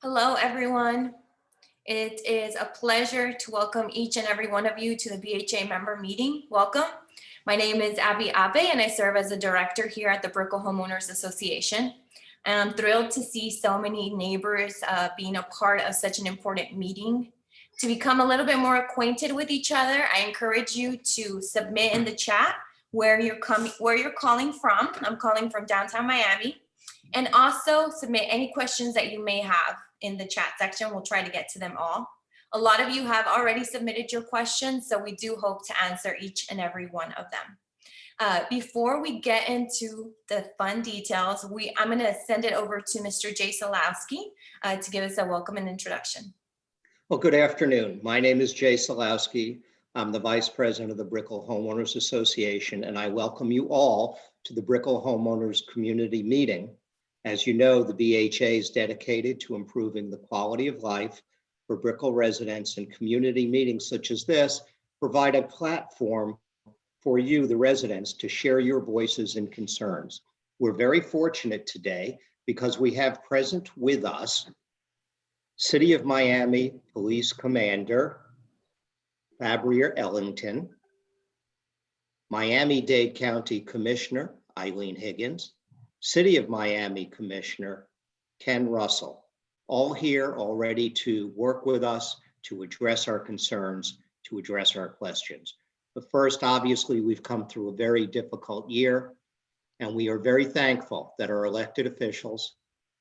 Hello, everyone. It is a pleasure to welcome each and every one of you to the BHA member meeting. Welcome. My name is Abby Abe, and I serve as a director here at the Brickell Homeowners Association. And I'm thrilled to see so many neighbors being a part of such an important meeting. To become a little bit more acquainted with each other, I encourage you to submit in the chat where you're calling from. I'm calling from downtown Miami. And also submit any questions that you may have in the chat section. We'll try to get to them all. A lot of you have already submitted your questions, so we do hope to answer each and every one of them. Before we get into the fun details, I'm going to send it over to Mr. Jay Solowski to give us a welcome and introduction. Well, good afternoon. My name is Jay Solowski. I'm the Vice President of the Brickell Homeowners Association, and I welcome you all to the Brickell Homeowners Community Meeting. As you know, the BHA is dedicated to improving the quality of life for Brickell residents, and community meetings such as this provide a platform for you, the residents, to share your voices and concerns. We're very fortunate today because we have present with us City of Miami Police Commander Fabria Ellington, Miami-Dade County Commissioner Eileen Higgins, City of Miami Commissioner Ken Russell, all here all ready to work with us to address our concerns, to address our questions. But first, obviously, we've come through a very difficult year, and we are very thankful that our elected officials,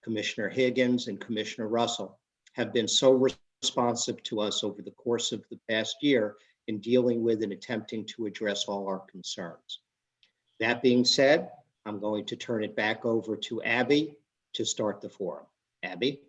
Commissioner Higgins and Commissioner Russell, have been so responsive to us over the course of the past year in dealing with and attempting to address all our concerns. That being said, I'm going to turn it back over to Abby to start the forum. Abby?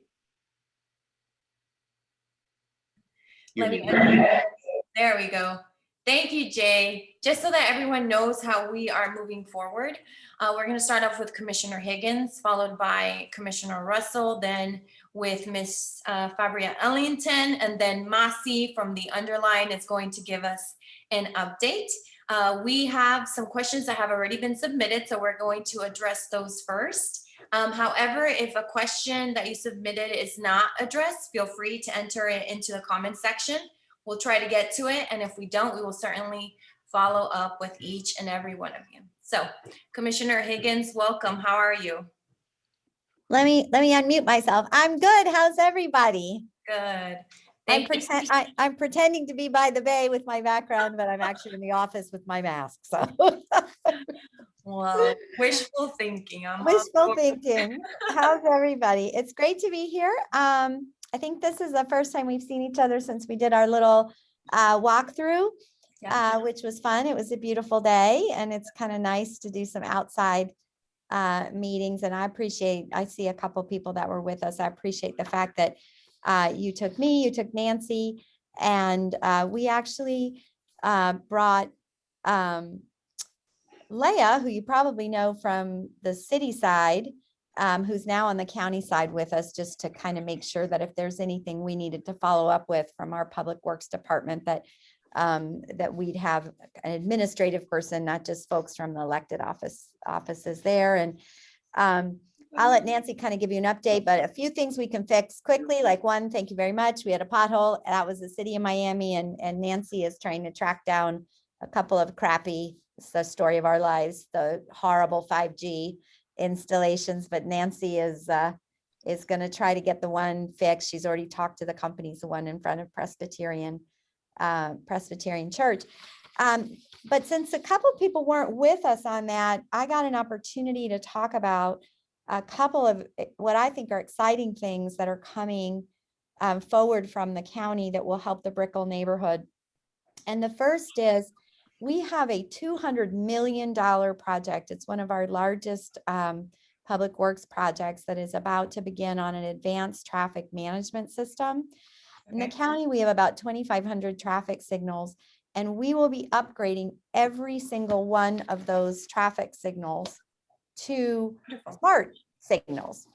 There we go. Thank you, Jay. Just so that everyone knows how we are moving forward, we're going to start off with Commissioner Higgins, followed by Commissioner Russell, then with Ms. Fabria Ellington, and then Masi from the underline is going to give us an update. We have some questions that have already been submitted, so we're going to address those first. However, if a question that you submitted is not addressed, feel free to enter it into the comments section. We'll try to get to it, and if we don't, we will certainly follow up with each and every one of you. So, Commissioner Higgins, welcome. How are you? Let me unmute myself. I'm good. How's everybody? Good. I'm pretending to be by the bay with my background, but I'm actually in the office with my mask. So, well, wishful thinking. Wishful thinking. How's everybody? It's great to be here. I think this is the first time we've seen each other since we did our little walkthrough, which was fun. It was a beautiful day, and it's kind of nice to do some outside meetings. And I see a couple people that were with us. I appreciate the fact that you took me, you took Nancy, and we actually brought Leah, who you probably know from the city side, who's now on the county side with us, just to kind of make sure that if there's anything we needed to follow up with from our public works department, that we'd have an administrative person, not just folks from the elected offices there. And I'll let Nancy kind of give you an update, but a few things we can fix quickly. Like one, thank you very much. We had a pothole. That was the City of Miami, and Nancy is trying to track down a couple of crappy, it's the story of our lives, the horrible 5G installations, but Nancy is going to try to get the one fixed. She's already talked to the companies, the one in front of Presbyterian Church. But since a couple of people weren't with us on that, I got an opportunity to talk about a couple of what I think are exciting things that are coming forward from the county that will help the Brickell neighborhood. And the first is, we have a $200 million project. It's one of our largest public works projects that is about to begin on an advanced traffic management system. In the county, we have about 2,500 traffic signals, and we will be upgrading every single one of those traffic signals to smart signals.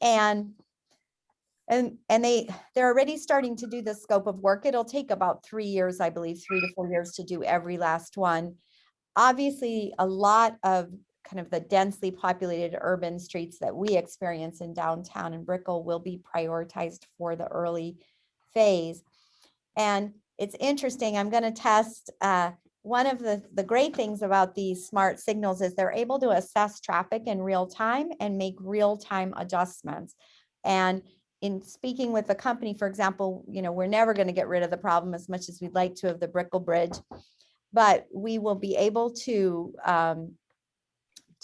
And they're already starting to do the scope of work. It'll take about 3 years, I believe, 3 to 4 years to do every last one. Obviously, a lot of kind of the densely populated urban streets that we experience in downtown and Brickell will be prioritized for the early phase. And it's interesting, I'm going to test, one of the great things about these smart signals is they're able to assess traffic in real time and make real time adjustments. And in speaking with the company, for example, we're never going to get rid of the problem as much as we'd like to of the Brickell Bridge, but we will be able to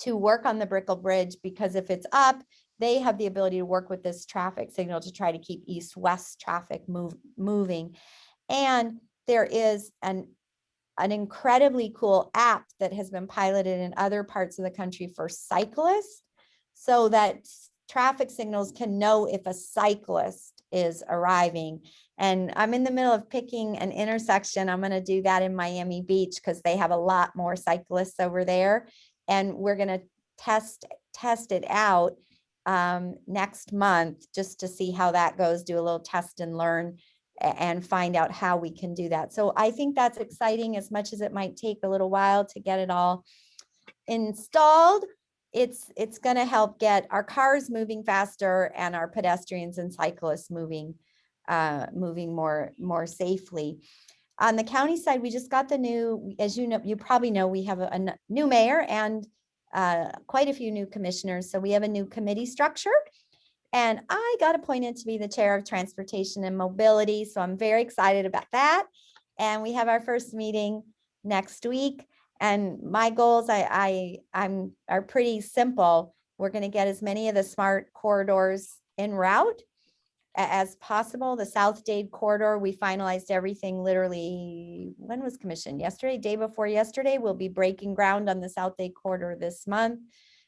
work on the Brickell Bridge, because if it's up, they have the ability to work with this traffic signal to try to keep east-west traffic moving. And there is an incredibly cool app that has been piloted in other parts of the country for cyclists, so that traffic signals can know if a cyclist is arriving. And I'm in the middle of picking an intersection. I'm going to do that in Miami Beach because they have a lot more cyclists over there. And we're going to test it out next month just to see how that goes, do a little test and learn and find out how we can do that. So I think that's exciting, as much as it might take a little while to get it all installed. It's going to help get our cars moving faster and our pedestrians and cyclists moving more safely. On the county side, we just got the new, as you probably know, we have a new mayor and quite a few new commissioners. So we have a new committee structure. And I got appointed to be the chair of transportation and mobility. So I'm very excited about that. And we have our first meeting next week. And my goals are pretty simple. We're going to get as many of the smart corridors en route as possible. The South Dade corridor, we finalized everything literally, when was commissioned? Yesterday, day before yesterday. We'll be breaking ground on the South Dade corridor this month.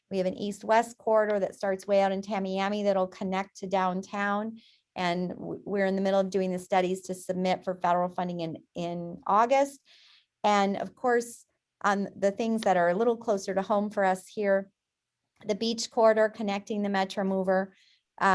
We have an east-west corridor that starts way out in Tamiami that'll connect to downtown. And we're in the middle of doing the studies to submit for federal funding in August. And of course, on the things that are a little closer to home for us here, the beach corridor connecting the Metro Mover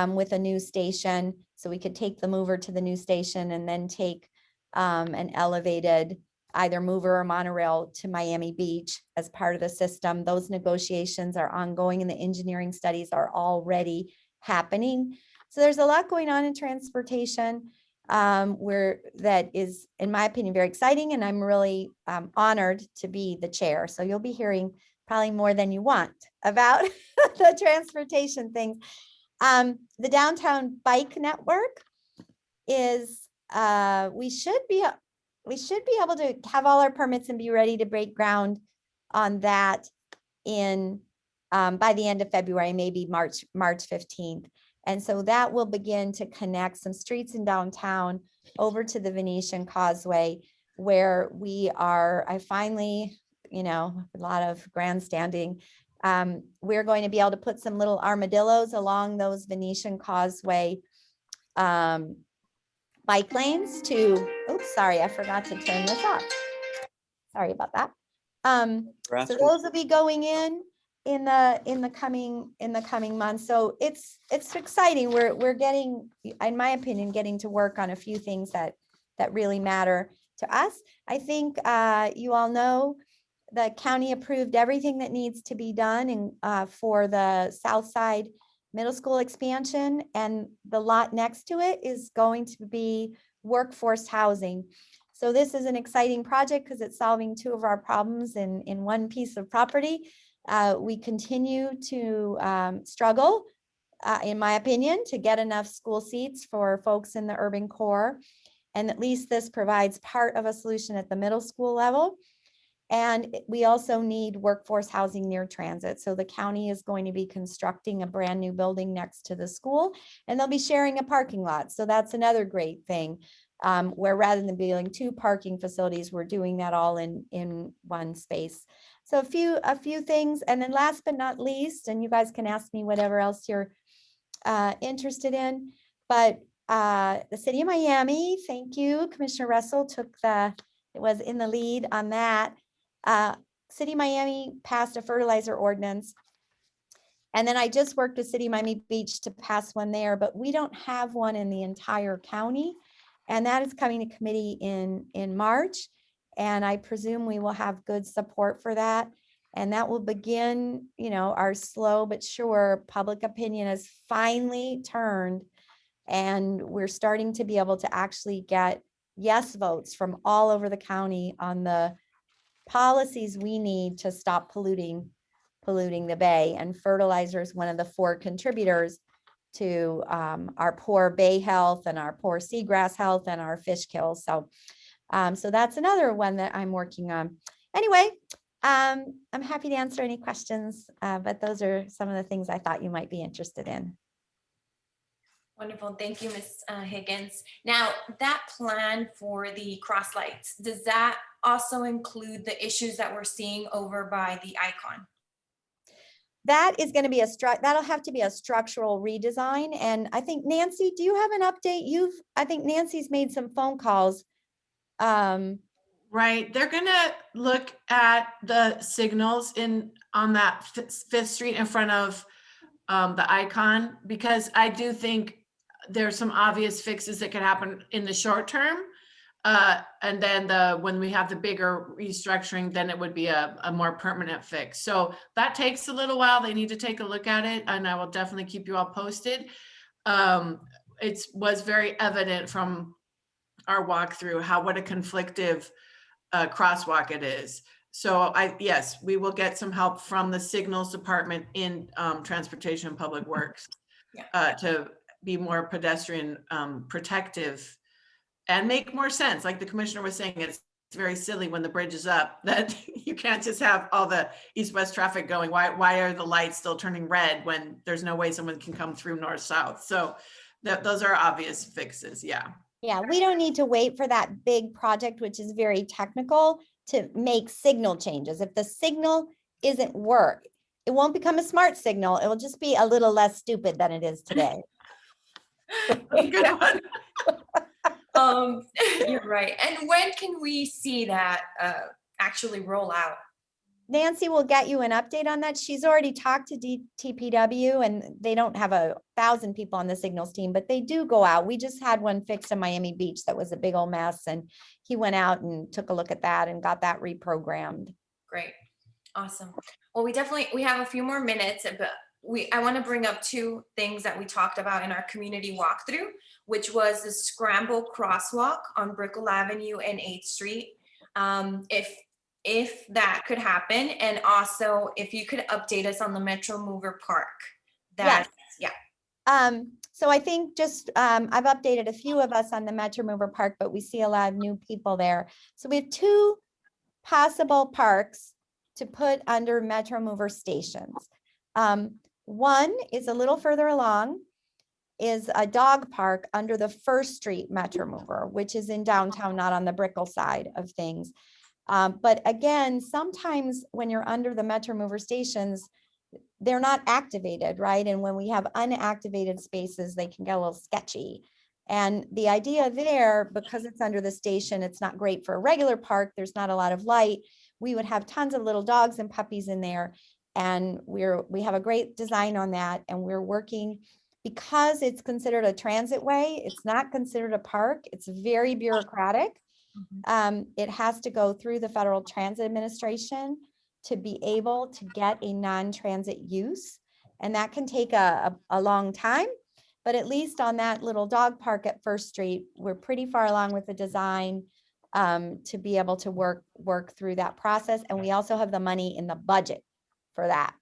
with a new station. So we could take the mover to the new station and then take an elevated either mover or monorail to Miami Beach as part of the system. Those negotiations are ongoing and the engineering studies are already happening. So there's a lot going on in transportation that is, in my opinion, very exciting. And I'm really honored to be the chair. So you'll be hearing probably more than you want about the transportation things. The downtown bike network is, we should be able to have all our permits and be ready to break ground on that in by the end of February, maybe March 15th. And so that will begin to connect some streets in downtown over to the Venetian Causeway, where I finally, a lot of grandstanding. We're going to be able to put some little armadillos along those Venetian Causeway bike lanes to, oops, sorry, I forgot to turn this off. Sorry about that. So those will be going in the coming months. So it's exciting. We're getting, in my opinion, getting to work on a few things that really matter to us. I think you all know the county approved everything that needs to be done for the South Side Middle School expansion, and the lot next to it is going to be workforce housing. So this is an exciting project because it's solving two of our problems in one piece of property. We continue to struggle, in my opinion, to get enough school seats for folks in the urban core. And at least this provides part of a solution at the middle school level. And we also need workforce housing near transit. So the county is going to be constructing a brand new building next to the school, and they'll be sharing a parking lot. So that's another great thing, where rather than building two parking facilities, we're doing that all in one space. So a few things. And then last but not least, and you guys can ask me whatever else you're interested in, but the city of Miami, thank you. Commissioner Russell was in the lead on that. City of Miami passed a fertilizer ordinance. And then I just worked with City of Miami Beach to pass one there, but we don't have one in the entire county. And that is coming to committee in March. And I presume we will have good support for that. And that will begin, our slow but sure public opinion has finally turned. And we're starting to be able to actually get yes votes from all over the county on the policies we need to stop polluting the bay. And fertilizer is one of the 4 contributors to our poor bay health and our poor seagrass health and our fish kills. So that's another one that I'm working on. Anyway, I'm happy to answer any questions, but those are some of the things I thought you might be interested in. Wonderful. Thank you, Ms. Higgins. Now, that plan for the cross lights, does that also include the issues that we're seeing over by the icon? That is going to be that'll have to be a structural redesign. And I think, Nancy, do you have an update? I think Nancy's made some phone calls. Right. They're going to look at the signals on that 5th Street in front of the icon, because I do think there's some obvious fixes that could happen in the short term. And then when we have the bigger restructuring, then it would be a more permanent fix. So that takes a little while. They need to take a look at it, and I will definitely keep you all posted. It was very evident from our walkthrough what a conflictive crosswalk it is. So yes, we will get some help from the signals department in Transportation and Public Works to be more pedestrian protective and make more sense. Like the commissioner was saying, it's very silly when the bridge is up that you can't just have all the east-west traffic going. Why are the lights still turning red when there's no way someone can come through north-south? So those are obvious fixes. Yeah. Yeah, we don't need to wait for that big project, which is very technical, to make signal changes. If the signal isn't it won't become a smart signal. It will just be a little less stupid than it is today. Good one. You're right. And when can we see that actually roll out? Nancy will get you an update on that. She's already talked to TPW, and they don't have 1,000 people on the signals team, but they do go out. We just had one fixed in Miami Beach that was a big old mess, and he went out and took a look at that and got that reprogrammed. Great. Awesome. Well, we have a few more minutes, but I want to bring up 2 things that we talked about in our community walkthrough, which was the scramble crosswalk on Brickell Avenue and 8th Street. If that could happen, and also if you could update us on the Metro Mover Park. So I think just I've updated a few of us on the Metro Mover Park, but we see a lot of new people there. So we have 2 possible parks to put under Metro Mover stations. One is a little further along, is a dog park under the 1st Street Metro Mover, which is in downtown, not on the Brickell side of things. But again, sometimes when you're under the Metro Mover stations, they're not activated, right? And when we have unactivated spaces, they can get a little sketchy. And the idea there, because it's under the station, it's not great for a regular park. There's not a lot of light. We would have tons of little dogs and puppies in there. And we have a great design on that. And we're working, because it's considered a transit way, it's not considered a park. It's very bureaucratic. It has to go through the Federal Transit Administration to be able to get a non-transit use. And that can take a long time, but at least on that little dog park at 1st Street, we're pretty far along with the design to be able to work through that process. And we also have the money in the budget for that.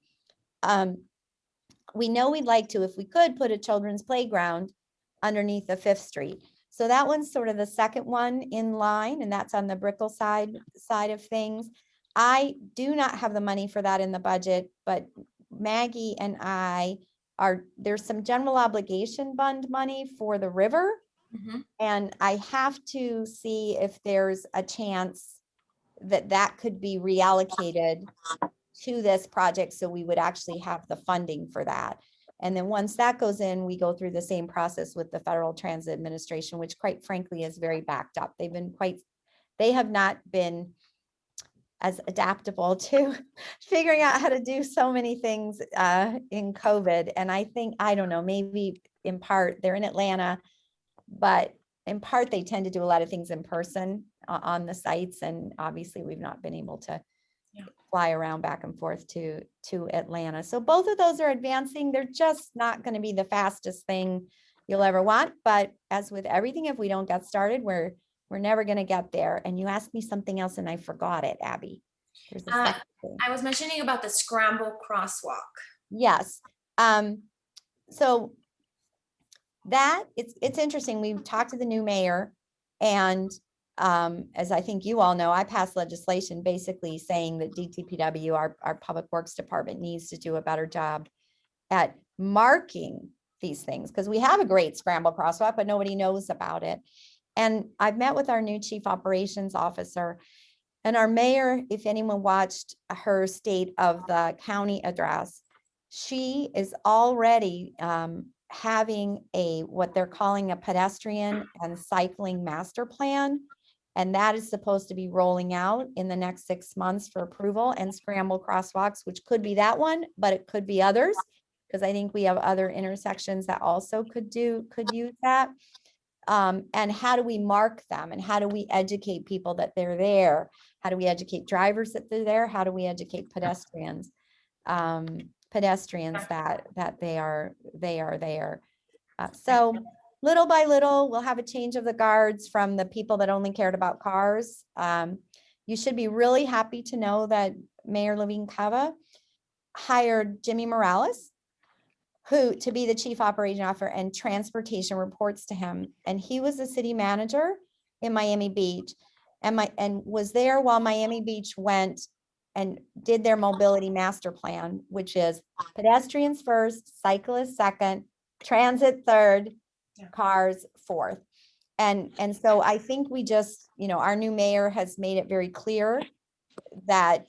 We know we'd like to, if we could, put a children's playground underneath the 5th Street. So that one's sort of the second one in line, and that's on the Brickell side of things. I do not have the money for that in the budget, but Maggie and there's some general obligation fund money for the river. And I have to see if there's a chance that could be reallocated to this project, so we would actually have the funding for that. And then once that goes in, we go through the same process with the Federal Transit Administration, which quite frankly is very backed up. They have not been as adaptable to figuring out how to do so many things in COVID. And I think, I don't know, maybe in part they're in Atlanta, but in part they tend to do a lot of things in person on the sites. And obviously we've not been able to fly around back and forth to Atlanta. So both of those are advancing. They're just not going to be the fastest thing you'll ever want. But as with everything, if we don't get started, we're never going to get there. And you asked me something else and I forgot it, Abby. There's a second thing. I was mentioning about the scramble crosswalk. Yes. So that it's interesting. We've talked to the new mayor, and as I think you all know, I passed legislation basically saying that DTPW, our Public Works Department, needs to do a better job at marking these things, because we have a great scramble crosswalk, but nobody knows about it. And I've met with our new chief operations officer, and our mayor, if anyone watched her state of the county address, she is already having what they're calling a pedestrian and cycling master plan. And that is supposed to be rolling out in the next 6 months for approval, and scramble crosswalks, which could be that one, but it could be others, because I think we have other intersections that also could use that. And how do we mark them, and how do we educate people that they're there? How do we educate drivers that they're there? How do we educate pedestrians that they are there? So little by little, we'll have a change of the guards from the people that only cared about cars. You should be really happy to know that Mayor Levine Cava hired Jimmy Morales, who to be the chief operating officer, and transportation reports to him. And he was the city manager in Miami Beach, and was there while Miami Beach went and did their mobility master plan, which is pedestrians first, cyclists second, transit third, cars fourth. And so I think we just, our new mayor has made it very clear that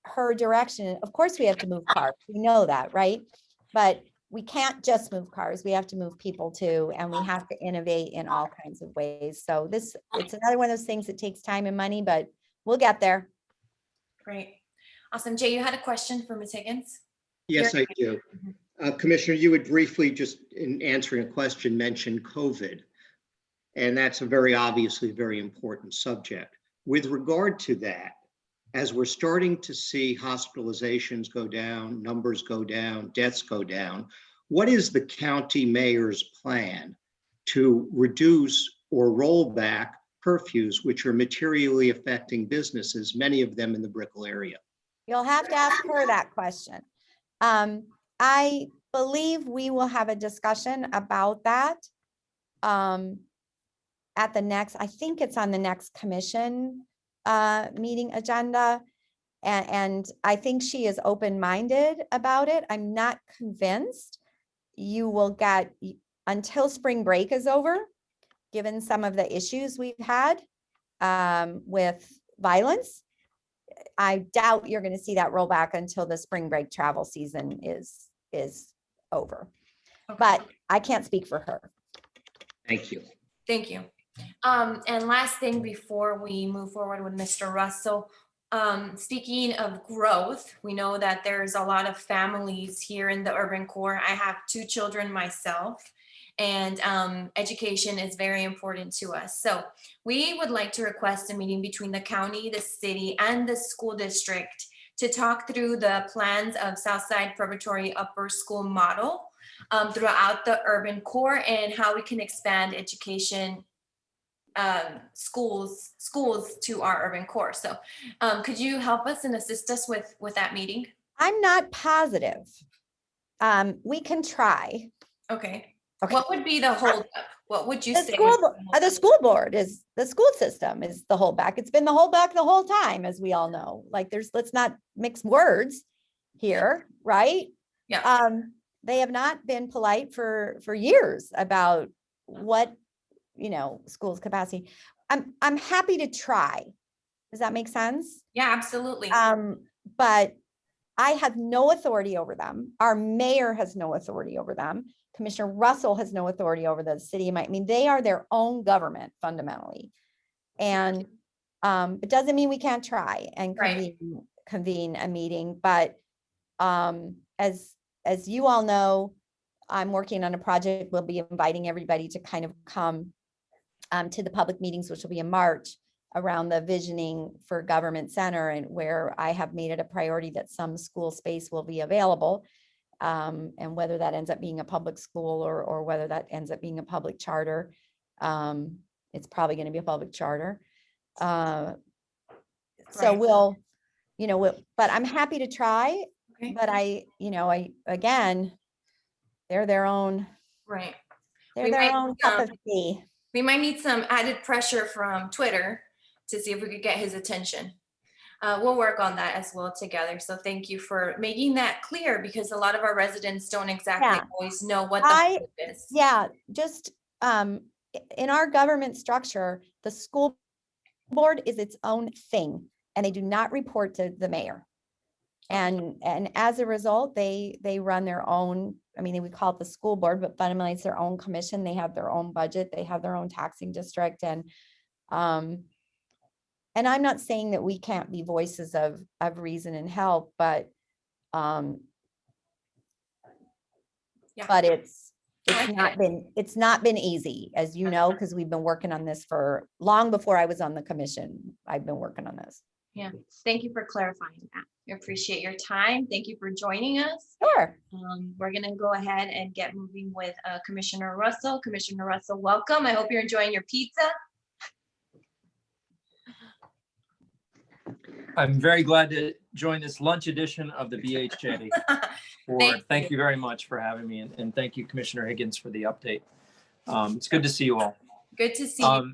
her direction, of course we have to move cars. We know that, right? But we can't just move cars. We have to move people too. And we have to innovate in all kinds of ways. So it's another one of those things that takes time and money, but we'll get there. Great. Awesome. Jay, you had a question for Ms. Higgins? Yes, I do. Commissioner, you would briefly, just in answering a question, mention COVID. And that's a obviously very important subject. With regard to that, as we're starting to see hospitalizations go down, numbers go down, deaths go down, what is the county mayor's plan to reduce or roll back curfews, which are materially affecting businesses, many of them in the Brickell area? You'll have to ask her that question. I believe we will have a discussion about that at the next, I think it's on the next commission meeting agenda. And I think she is open-minded about it. I'm not convinced you will get, until spring break is over, given some of the issues we've had with violence, I doubt you're going to see that roll back until the spring break travel season is over. Okay. But I can't speak for her. Thank you. Thank you. And last thing before we move forward with Mr. Russell, speaking of growth, we know that there's a lot of families here in the urban core. I have 2 children myself, and education is very important to us. So we would like to request a meeting between the county, the city, and the school district to talk through the plans of Southside Preparatory Upper School model throughout the urban core, and how we can expand education schools to our urban core. So could you help us and assist us with that meeting? I'm not positive. We can try. Okay. Okay. What would be the holdup? What would you The say? school board is, the school system is the holdback. It's been the holdback the whole time, as we all know. Like let's not mix words here, right? Yeah. They have not been polite for years about what, schools capacity. I'm happy to try. Does that make sense? Yeah, absolutely. But I have no authority over them. Our mayor has no authority over them. Commissioner Russell has no authority over the city. I mean, they are their own government fundamentally. And it doesn't mean we can't try and convene a meeting. But as you all know, I'm working on a project. We'll be inviting everybody to kind of come to the public meetings, which will be in March, around the visioning for Government Center, and where I have made it a priority that some school space will be available. And whether that ends up being a public school or whether that ends up being a public charter, it's probably going to be a public charter. So Right. we'll, but I'm happy to try, Okay. but again, they're their own, Right. they're We their might, own cup of tea. We might need some added pressure from Twitter to see if we could get his attention. We'll work on that as well together. So thank you for making that clear, because a lot of our residents don't exactly Yeah. always know what the hope is. Yeah, just in our government structure, the school board is its own thing, and they do not report to the mayor. And as a result, they run their own, I mean, we call it the school board, but fundamentally it's their own commission. They have their own budget, they have their own taxing district. And I'm not saying that we can't be voices of reason and help, but but it's not been easy, as you know, because we've been working on this for long before I was on the commission. I've been working on this. Yeah, thank you for clarifying that. I appreciate your time. Thank you for joining us. Sure. We're gonna go ahead and get moving with Commissioner Russell. Commissioner Russell, welcome. I hope you're enjoying your pizza. I'm very glad to join this lunch edition of the BHA board. Thank you very much for having me, and thank you, Commissioner Higgins, for the update. It's good to see you all. Good to see you.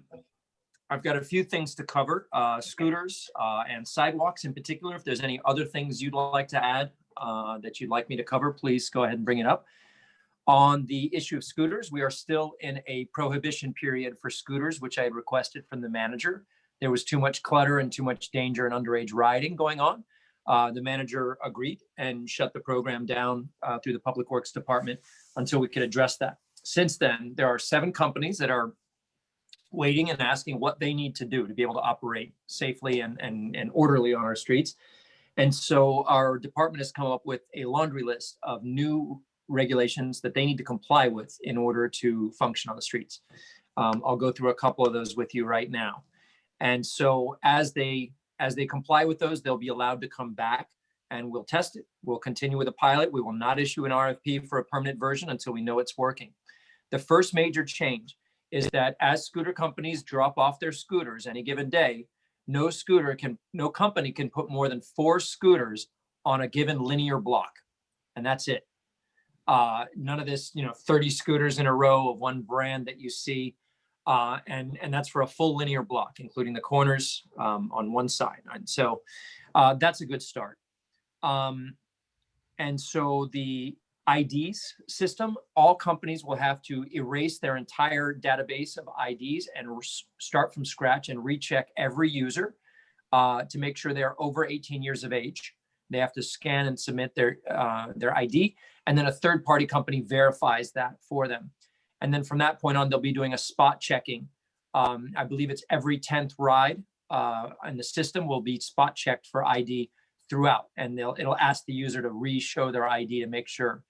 I've got a few things to cover, scooters and sidewalks in particular. If there's any other things you'd like to add that you'd like me to cover, please go ahead and bring it up. On the issue of scooters, we are still in a prohibition period for scooters, which I had requested from the manager. There was too much clutter and too much danger and underage riding going on. The manager agreed and shut the program down through the Public Works Department until we could address that. Since then, there are 7 companies that are waiting and asking what they need to do to be able to operate safely and orderly on our streets. And so our department has come up with a laundry list of new regulations that they need to comply with in order to function on the streets. I'll go through a couple of those with you right now. And so as they comply with those, they'll be allowed to come back and we'll test it. We'll continue with a pilot. We will not issue an RFP for a permanent version until we know it's working. The first major change is that as scooter companies drop off their scooters any given day, no company can put more than 4 scooters on a given linear block. And that's it. None of this, 30 scooters in a row of one brand that you see. And that's for a full linear block, including the corners on one side. And so that's a good start. And so the IDs system, all companies will have to erase their entire database of IDs and start from scratch and recheck every user to make sure they're over 18 years of age. They have to scan and submit their ID, and then a third-party company verifies that for them. And then from that point on, they'll be doing a spot checking. I believe it's every 10th ride, and the system will be spot checked for ID throughout, and it'll ask the user to re-show their ID to make sure.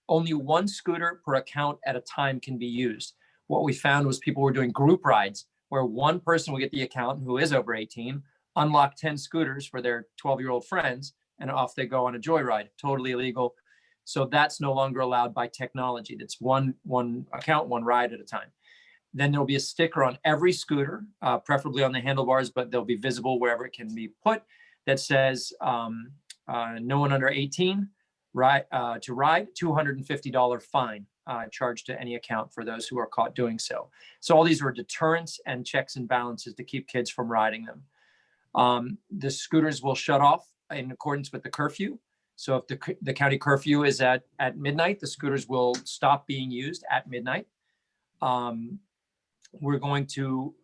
Only 1 scooter per account at a time can be used. What we found was people were doing group rides where one person will get the account who is over 18, unlock 10 scooters for their 12-year-old friends, and off they go on a joyride. Totally illegal. So that's no longer allowed by technology. That's one account, 1 ride at a time. Then there'll be a sticker on every scooter, preferably on the handlebars, but they'll be visible wherever it can be put, that says no one under 18 to ride, $250 fine charged to any account for those who are caught doing so. So all these were deterrents and checks and balances to keep kids from riding them. The scooters will shut off in accordance with the curfew. So if the county curfew is at midnight, the scooters will stop being used at midnight. We're going to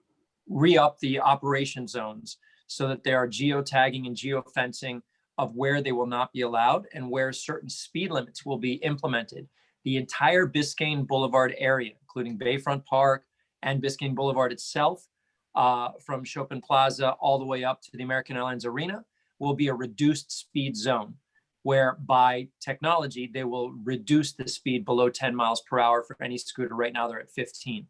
re-up the operation zones so that there are geotagging and geofencing of where they will not be allowed and where certain speed limits will be implemented. The entire Biscayne Boulevard area, including Bayfront Park and Biscayne Boulevard itself, from Chopin Plaza all the way up to the American Airlines Arena, will be a reduced speed zone, where by technology, they will reduce the speed below 10 miles per hour for any scooter. Right now, they're at 15.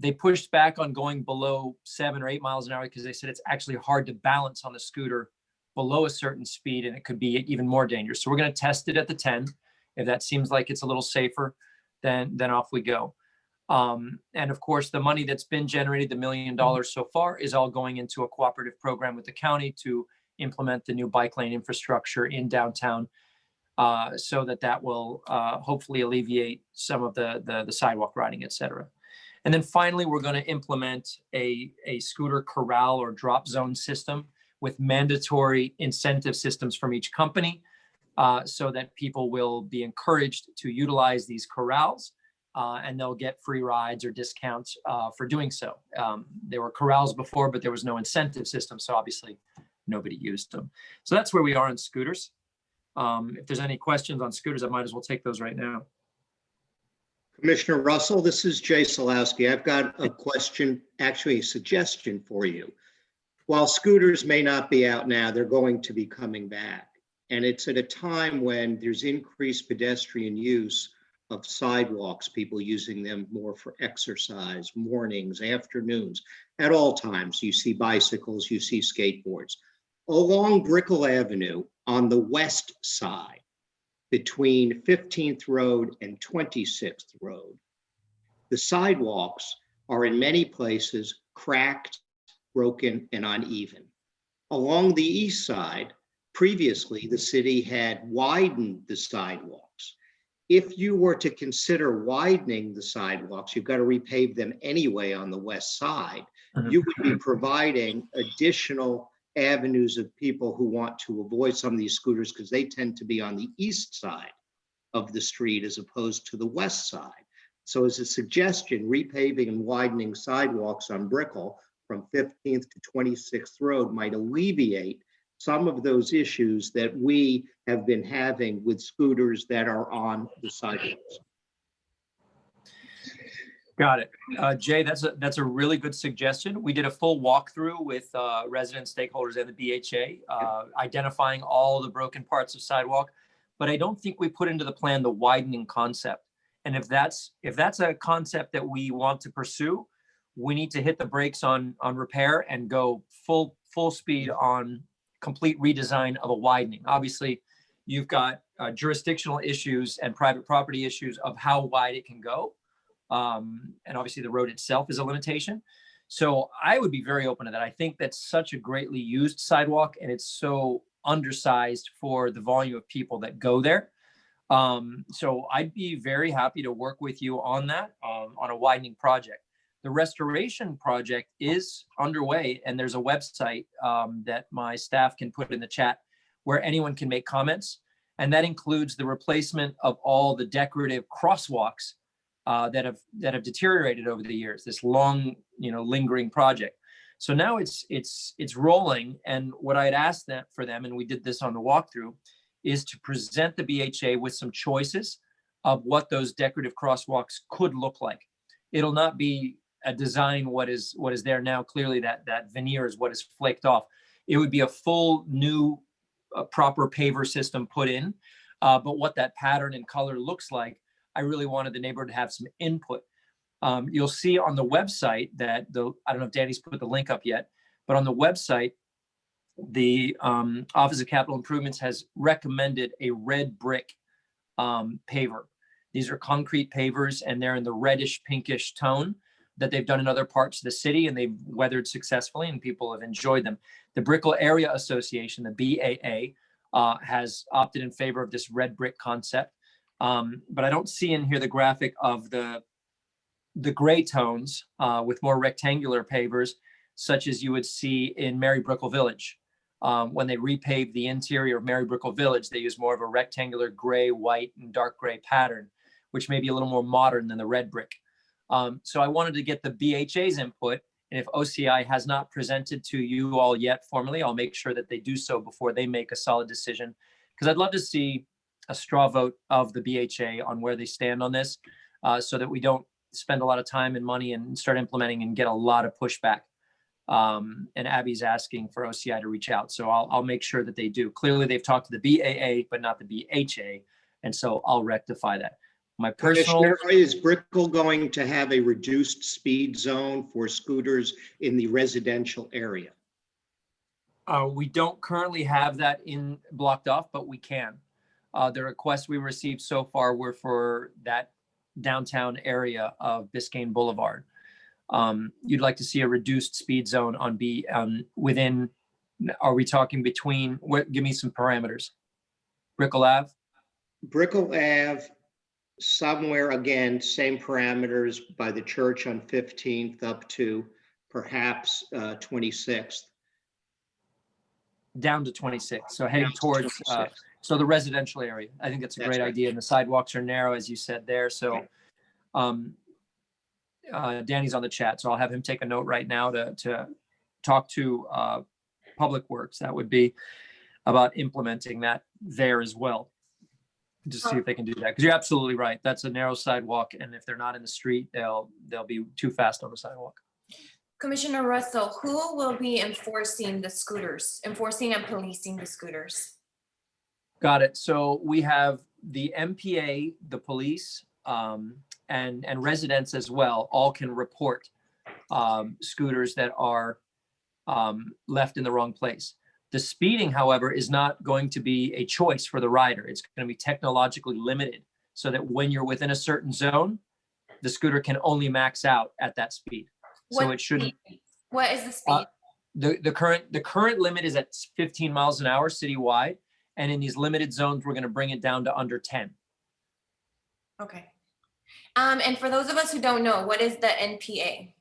They pushed back on going below 7 or 8 miles an hour because they said it's actually hard to balance on the scooter below a certain speed, and it could be even more dangerous. So we're going to test it at the 10. If that seems like it's a little safer, then off we go. And of course, the money that's been generated, the $1 million so far, is all going into a cooperative program with the county to implement the new bike lane infrastructure in downtown, so that will hopefully alleviate some of the sidewalk riding, et cetera. And then finally, we're going to implement a scooter corral or drop zone system with mandatory incentive systems from each company, so that people will be encouraged to utilize these corrals, and they'll get free rides or discounts for doing so. There were corrals before, but there was no incentive system, so obviously nobody used them. So that's where we are on scooters. If there's any questions on scooters, I might as well take those right now. Commissioner Russell, this is Jay Solowski. I've got a question, actually a suggestion for you. While scooters may not be out now, they're going to be coming back. And it's at a time when there's increased pedestrian use of sidewalks, people using them more for exercise, mornings, afternoons, at all times. You see bicycles, you see skateboards. Along Brickell Avenue on the west side, between 15th Road and 26th Road, the sidewalks are in many places cracked, broken, and uneven. Along the east side, previously the city had widened the sidewalks. If you were to consider widening the sidewalks, you've got to repave them anyway on the west side. You would be providing additional avenues of people who want to avoid some of these scooters because they tend to be on the east side of the street as opposed to the west side. So as a suggestion, repaving and widening sidewalks on Brickell from 15th to 26th Road might alleviate some of those issues that we have been having with scooters that are on the sidewalks. Got it. Jay, that's a really good suggestion. We did a full walkthrough with resident stakeholders and the BHA, identifying all the broken parts of sidewalk, but I don't think we put into the plan the widening concept. And if that's a concept that we want to pursue, we need to hit the brakes on repair and go full speed on complete redesign of a widening. Obviously, you've got jurisdictional issues and private property issues of how wide it can go. And obviously the road itself is a limitation. So I would be very open to that. I think that's such a greatly used sidewalk and it's so undersized for the volume of people that go there. So I'd be very happy to work with you on that, on a widening project. The restoration project is underway and there's a website that my staff can put in the chat where anyone can make comments. And that includes the replacement of all the decorative crosswalks that have deteriorated over the years, this long, lingering project. So now it's rolling. And what I had asked for them, and we did this on the walkthrough, is to present the BHA with some choices of what those decorative crosswalks could look like. It'll not be a design what is there now. Clearly that veneer is what is flaked off. It would be a full new proper paver system put in, but what that pattern and color looks like, I really wanted the neighborhood to have some input. You'll see on the website that I don't know if Danny's put the link up yet, but on the website, the Office of Capital Improvements has recommended a red brick paver. These are concrete pavers and they're in the reddish pinkish tone that they've done in other parts of the city and they've weathered successfully and people have enjoyed them. The Brickell Area Association, the BAA, has opted in favor of this red brick concept. But I don't see in here the graphic of the gray tones with more rectangular pavers, such as you would see in Mary Brickell Village. When they repaved the interior of Mary Brickell Village, they use more of a rectangular gray, white, and dark gray pattern, which may be a little more modern than the red brick. So I wanted to get the BHA's input, and if OCI has not presented to you all yet formally, I'll make sure that they do so before they make a solid decision, because I'd love to see a straw vote of the BHA on where they stand on this, so that we don't spend a lot of time and money and start implementing and get a lot of pushback. And Abby's asking for OCI to reach out. So I'll make sure that they do. Clearly they've talked to the BAA, but not the BHA. And so I'll rectify that. My personal, Commissioner, is Brickell going to have a reduced speed zone for scooters in the residential area? we don't currently have that in blocked off, but we can. The requests we received so far were for that downtown area of Biscayne Boulevard. You'd like to see a reduced speed zone on within, are we talking between, what, give me some parameters. Brickell Ave? Brickell Ave, somewhere again, same parameters by the church on 15th up to perhaps 26th. Down to 26, so heading Down to towards, 26th. so the residential area. I think that's a That's great right. idea, and the sidewalks are narrow, as you said there, so Danny's on the chat, so I'll have him take a note right now to talk to Public Works. That would be about implementing that there as well. Just see if they can do that, because you're absolutely right. That's a narrow sidewalk, and if they're not in the street, they'll be too fast on the sidewalk. Commissioner Russell, who will be enforcing the scooters, enforcing and policing the scooters? Got it. So we have the MPA, the police, and residents as well, all can report scooters that are left in the wrong place. The speeding, however, is not going to be a choice for the rider. It's going to be technologically limited so that when you're within a certain zone, the scooter can only max out at that speed. So What it shouldn't. speed? What is the speed? The current limit is at 15 miles an hour citywide, and in these limited zones, we're going to bring it down to under 10. Okay. And for those of us who don't know, what is the NPA?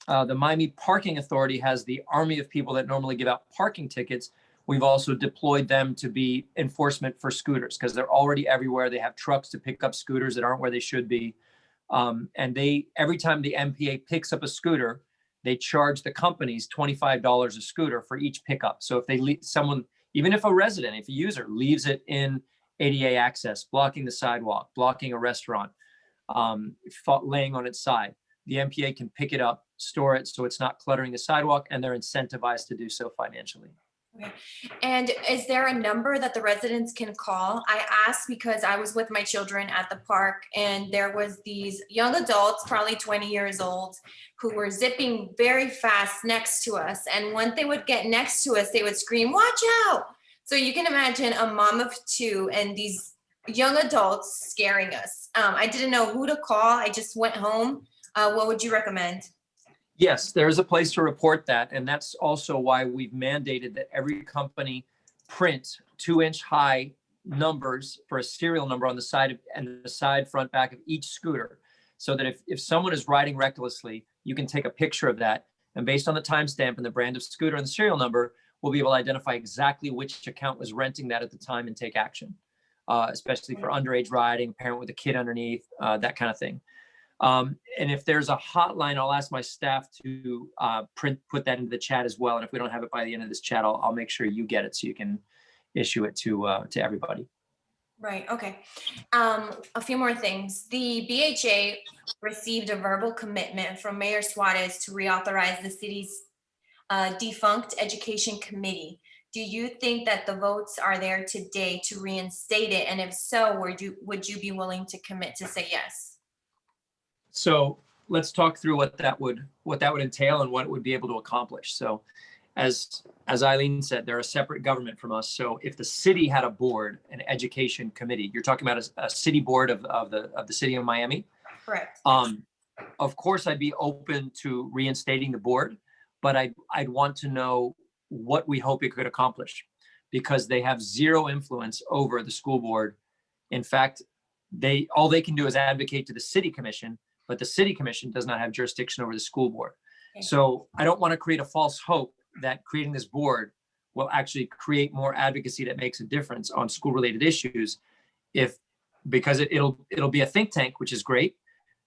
The Miami Parking Authority has the army of people that normally give out parking tickets. We've also deployed them to be enforcement for scooters because they're already everywhere. They have trucks to pick up scooters that aren't where they should be. And every time the MPA picks up a scooter, they charge the companies $25 a scooter for each pickup. So if they leave someone, even if a resident, if a user leaves it in ADA access, blocking the sidewalk, blocking a restaurant, laying on its side, the MPA can pick it up, store it so it's not cluttering the sidewalk, and they're incentivized to do so financially. Okay. And is there a number that the residents can call? I asked because I was with my children at the park and there was these young adults, probably 20 years old, who were zipping very fast next to us. And when they would get next to us, they would scream, "Watch out!" So you can imagine a mom of two and these young adults scaring us. I didn't know who to call. I just went home. What would you recommend? Yes, there's a place to report that. And that's also why we've mandated that every company print 2-inch high numbers for a serial number on the side and the side, front, back of each scooter. So that if someone is riding recklessly, you can take a picture of that. And based on the timestamp and the brand of scooter and the serial number, we'll be able to identify exactly which account was renting that at the time and take action, especially for underage riding, parent with a kid underneath, that kind of thing. And if there's a hotline, I'll ask my staff to put that into the chat as well. And if we don't have it by the end of this chat, I'll make sure you get it so you can issue it to everybody. Right, okay. A few more things. The BHA received a verbal commitment from Mayor Suarez to reauthorize the city's defunct education committee. Do you think that the votes are there today to reinstate it? And if so, would you be willing to commit to say yes? So let's talk through what that would entail and what it would be able to accomplish. So as Eileen said, they're a separate government from us. So if the city had a board, an education committee, you're talking about a city board of the city of Miami. Correct. Of course, I'd be open to reinstating the board, but I'd want to know what we hope it could accomplish, because they have zero influence over the school board. In fact, all they can do is advocate to the city commission, but the city commission does not have jurisdiction over the school board. Okay. So I don't want to create a false hope that creating this board will actually create more advocacy that makes a difference on school-related issues, because it'll be a think tank, which is great,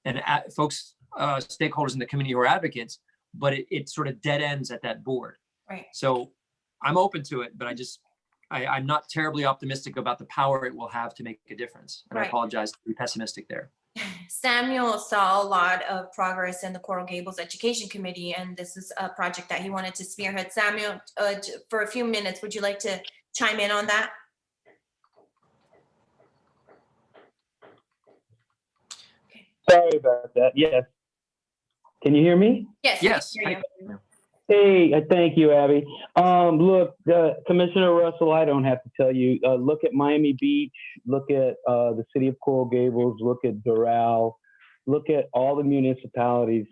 and folks, stakeholders in the community who are advocates, but it sort of dead ends at that board. Right. So I'm open to it, but I'm not terribly optimistic about the power it will have to make a difference. And Right. I apologize to be pessimistic there. Samuel saw a lot of progress in the Coral Gables Education Committee, and this is a project that he wanted to spearhead. Samuel, for a few minutes, would you like to chime in on that? Sorry about that. Yes. Can you hear me? Yes. we can Yes. hear you. Hey, thank you, Abby. Look, Commissioner Russell, I don't have to tell you, look at Miami Beach, look at the city of Coral Gables, look at Doral, look at all the municipalities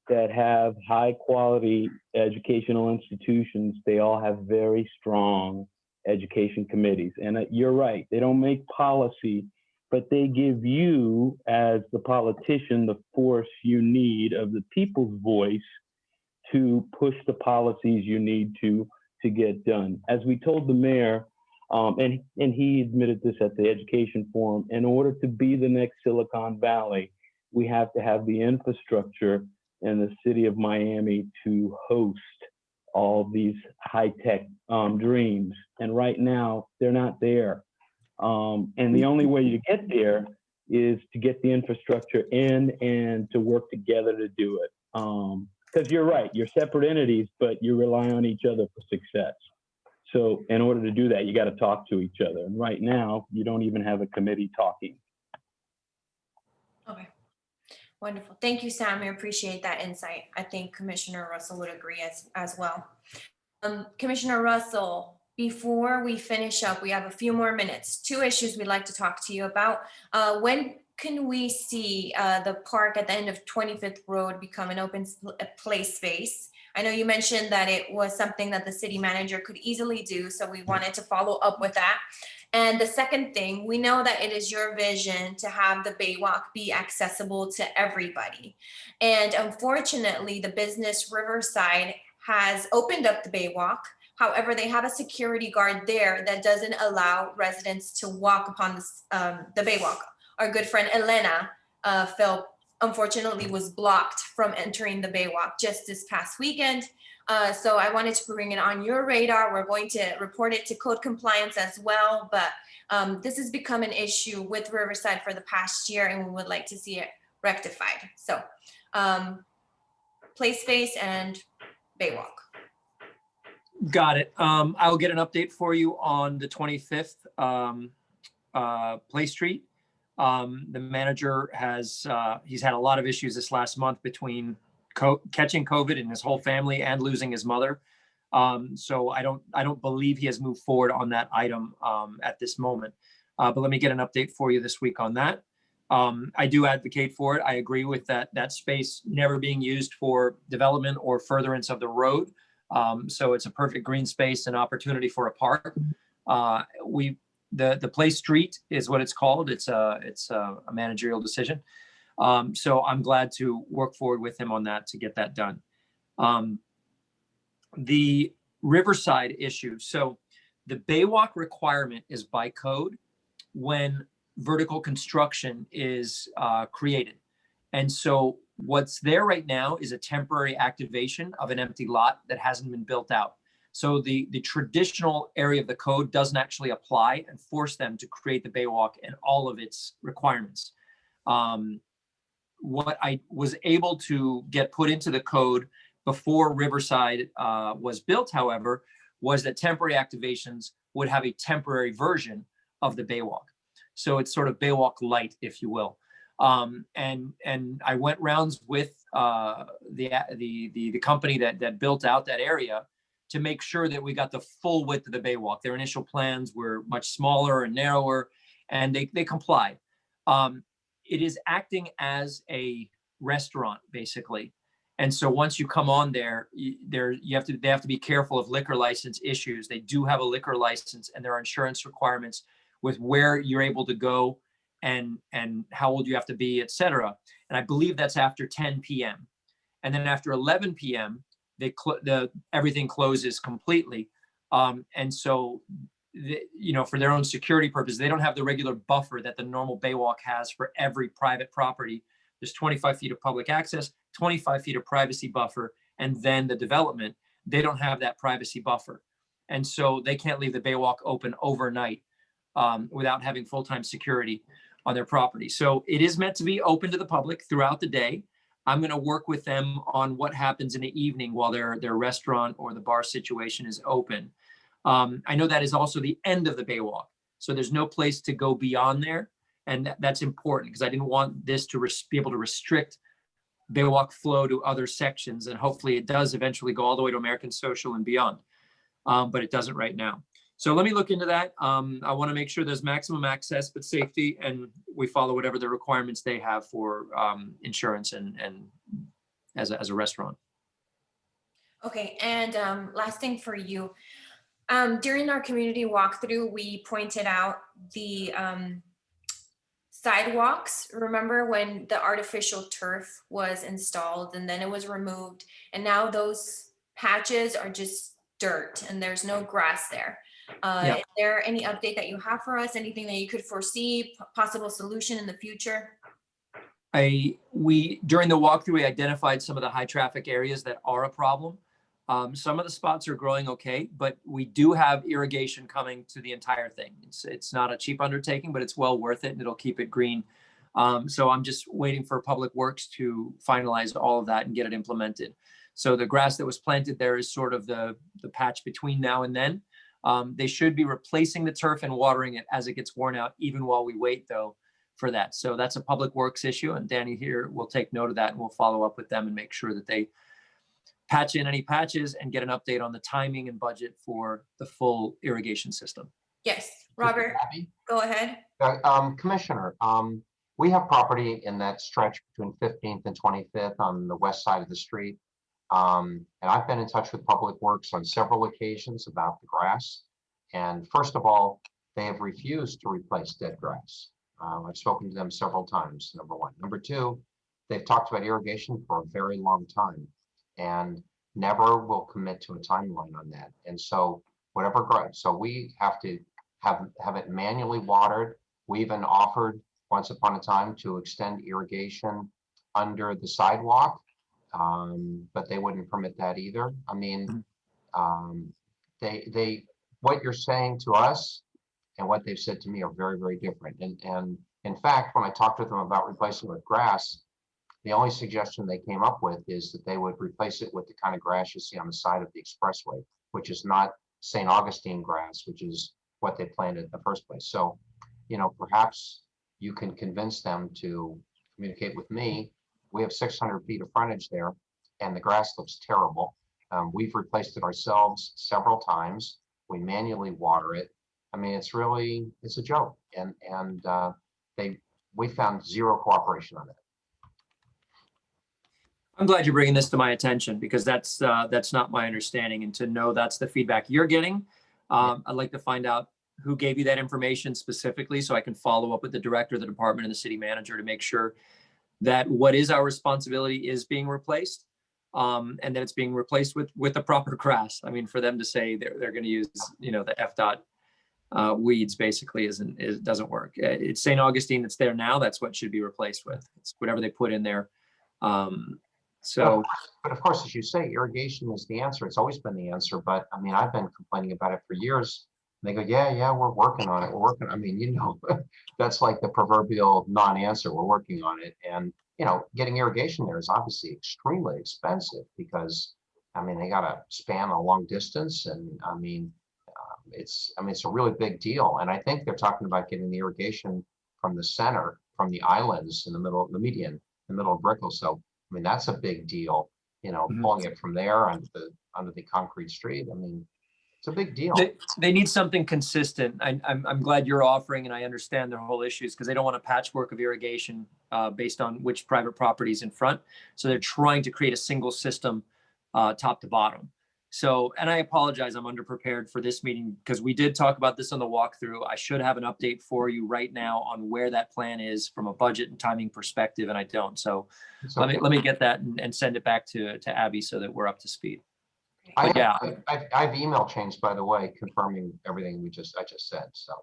that have high quality educational institutions. They all have very strong education committees. And you're right, they don't make policy, but they give you, as the politician, the force you need of the people's voice to push the policies you need to get done. As we told the mayor, and he admitted this at the education forum, in order to be the next Silicon Valley, we have to have the infrastructure in the city of Miami to host all these high-tech dreams. And right now, they're not there. And the only way to get there is to get the infrastructure in and to work together to do it. Because you're right, you're separate entities, but you rely on each other for success. So in order to do that, you got to talk to each other. And right now, you don't even have a committee talking. Okay. Wonderful. Thank you, Sam. I appreciate that insight. I think Commissioner Russell would agree as well. Commissioner Russell, before we finish up, we have a few more minutes. 2 issues we'd like to talk to you about. When can we see the park at the end of 25th Road become an open play space? I know you mentioned that it was something that the city manager could easily do, so we wanted to follow up with that. And the second thing, we know that it is your vision to have the Baywalk be accessible to everybody. And unfortunately, the business Riverside has opened up the Baywalk. However, they have a security guard there that doesn't allow residents to walk upon the Baywalk. Our good friend Elena unfortunately was blocked from entering the Baywalk just this past weekend. So I wanted to bring it on your radar. We're going to report it to code compliance as well, but this has become an issue with Riverside for the past year, and we would like to see it rectified. So play space and Baywalk. Got it. I'll get an update for you on the 25th Play Street. The manager has, he's had a lot of issues this last month between catching COVID in his whole family and losing his mother. So I don't believe he has moved forward on that item at this moment. But let me get an update for you this week on that. I do advocate for it. I agree with that space never being used for development or furtherance of the road. So it's a perfect green space and opportunity for a park. The Play Street is what it's called. It's a managerial decision. So I'm glad to work forward with him on that to get that done. The Riverside issue. So the Baywalk requirement is by code when vertical construction is created. And so what's there right now is a temporary activation of an empty lot that hasn't been built out. So the traditional area of the code doesn't actually apply and force them to create the Baywalk and all of its requirements. What I was able to get put into the code before Riverside was built, however, was that temporary activations would have a temporary version of the Baywalk. So it's sort of Baywalk light, if you will. And I went rounds with the company that built out that area to make sure that we got the full width of the Baywalk. Their initial plans were much smaller and narrower, and they complied. It is acting as a restaurant, basically. And so once you come on there, they have to be careful of liquor license issues. They do have a liquor license, and there are insurance requirements with where you're able to go and how old you have to be, et cetera. And I believe that's after 10 p.m. And then after 11 p.m., everything closes completely. And so, for their own security purposes, they don't have the regular buffer that the normal Baywalk has for every private property. There's 25 feet of public access, 25 feet of privacy buffer, and then the development. They don't have that privacy buffer. And so they can't leave the Baywalk open overnight without having full-time security on their property. So it is meant to be open to the public throughout the day. I'm going to work with them on what happens in the evening while their restaurant or the bar situation is open. I know that is also the end of the Baywalk. So there's no place to go beyond there. And that's important because I didn't want this to be able to restrict Baywalk flow to other sections. And hopefully it does eventually go all the way to American Social and beyond. But it doesn't right now. So let me look into that. I want to make sure there's maximum access, but safety, and we follow whatever the requirements they have for insurance and as a restaurant. Okay, and last thing for you. During our community walkthrough, we pointed out the sidewalks. Remember when the artificial turf was installed and then it was removed, and now those patches are just dirt and there's no grass there. Yep. Is there any update that you have for us? Anything that you could foresee, possible solution in the future? During the walkthrough, we identified some of the high traffic areas that are a problem. Some of the spots are growing okay, but we do have irrigation coming to the entire thing. It's not a cheap undertaking, but it's well worth it and it'll keep it green. So I'm just waiting for Public Works to finalize all of that and get it implemented. So the grass that was planted there is sort of the patch between now and then. They should be replacing the turf and watering it as it gets worn out, even while we wait though for that. So that's a Public Works issue, and Danny here will take note of that and we'll follow up with them and make sure that they patch in any patches and get an update on the timing and budget for the full irrigation system. Yes, Robert, Abby? go ahead. Commissioner, we have property in that stretch between 15th and 25th on the west side of the street. And I've been in touch with Public Works on several occasions about the grass. And first of all, they have refused to replace dead grass. I've spoken to them several times, number one. Number two, they've talked about irrigation for a very long time and never will commit to a timeline on that. And so whatever grass, so we have to have it manually watered. We even offered once upon a time to extend irrigation under the sidewalk, but they wouldn't permit that either. I mean, what you're saying to us and what they've said to me are very, very different. And in fact, when I talked with them about replacing with grass, the only suggestion they came up with is that they would replace it with the kind of grass you see on the side of the expressway, which is not St. Augustine grass, which is what they planted in the first place. So, you know, perhaps you can convince them to communicate with me. We have 600 feet of frontage there and the grass looks terrible. We've replaced it ourselves several times. We manually water it. I mean, it's a joke. And we found zero cooperation on that. I'm glad you're bringing this to my attention because that's not my understanding, and to know that's the feedback you're getting. I'd like to find out who gave you that information specifically so I can follow up with the director of the department and the city manager to make sure that what is our responsibility is being replaced, and that it's being replaced with the proper grass. I mean, for them to say they're going to use, you know, the FDOT weeds basically doesn't work. It's St. Augustine that's there now. That's what should be replaced with. It's whatever they put in there. But of course, as you say, irrigation is the answer. It's always been the answer. But I mean, I've been complaining about it for years. And they go, yeah, we're working on it. We're working. I mean, you know, that's like the proverbial non-answer. We're working on it. And, you know, getting irrigation there is obviously extremely expensive because, I mean, they got to span a long distance. And I mean, it's a really big deal. And I think they're talking about getting the irrigation from the center, from the islands in the middle of the median, in the middle of Brickell. So, I mean, that's a big deal, you know, pulling it from there under the concrete street. I mean, it's a big deal. They need something consistent. I'm glad you're offering, and I understand their whole issues because they don't want a patchwork of irrigation based on which private property is in front. So they're trying to create a single system top to bottom. So, and I apologize, I'm underprepared for this meeting because we did talk about this on the walkthrough. I should have an update for you right now on where that plan is from a budget and timing perspective, and I don't. So Okay. let me get that and send it back to Abby so that we're up to speed. I yeah. have email chains, by the way, confirming everything I just said. So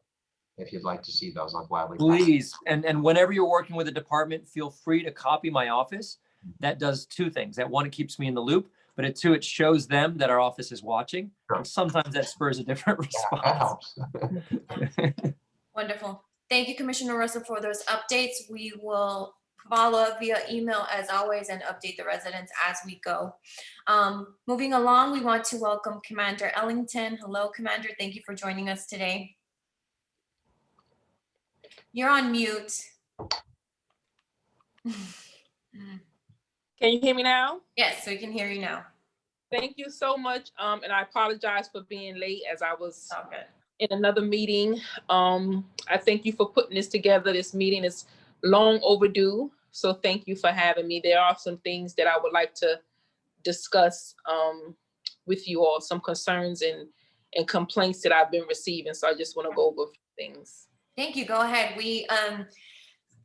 if you'd like to see those, I'll gladly. Please, and whenever you're working with a department, feel free to copy my office. That does two things. That one, it keeps me in the loop, but it shows them that our office is watching. Sure. And sometimes that spurs a different response. Yeah, that helps. Wonderful. Thank you, Commissioner Russell, for those updates. We will follow up via email as always and update the residents as we go. Moving along, we want to welcome Commander Ellington. Hello, Commander. Thank you for joining us today. You're on mute. Can you hear me now? Yes, we can hear you now. Thank you so much. And I apologize for being late as I was All good. in another meeting. I thank you for putting this together. This meeting is long overdue. So thank you for having me. There are some things that I would like to discuss with you all, some concerns and complaints that I've been receiving. So I just want to go over a few things. Thank you. Go ahead. We,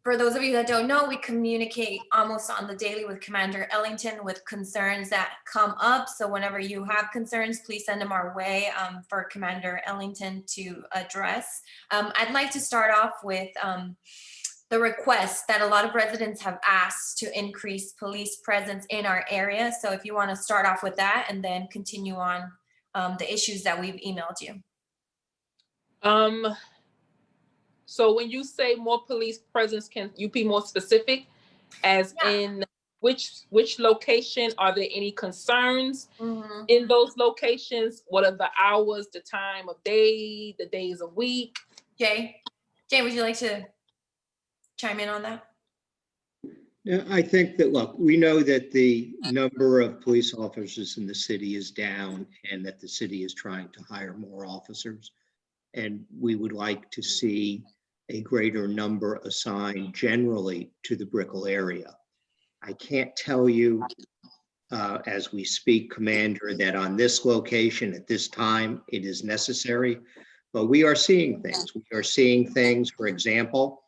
for those of you that don't know, we communicate almost on the daily with Commander Ellington with concerns that come up. So whenever you have concerns, please send them our way for Commander Ellington to address. I'd like to start off with the request that a lot of residents have asked to increase police presence in our area. So if you want to start off with that and then continue on the issues that we've emailed you. So when you say more police presence, can you be more specific? As in which location? Are there any concerns in those locations? What are the hours, the time of day, the days of week? Jay, would you like to chime in on that? Yeah, I think that, look, we know that the number of police officers in the city is down and that the city is trying to hire more officers. And we would like to see a greater number assigned generally to the Brickell area. I can't tell you as we speak, Commander, that on this location at this time it is necessary, but we are seeing things. We are seeing things, for example,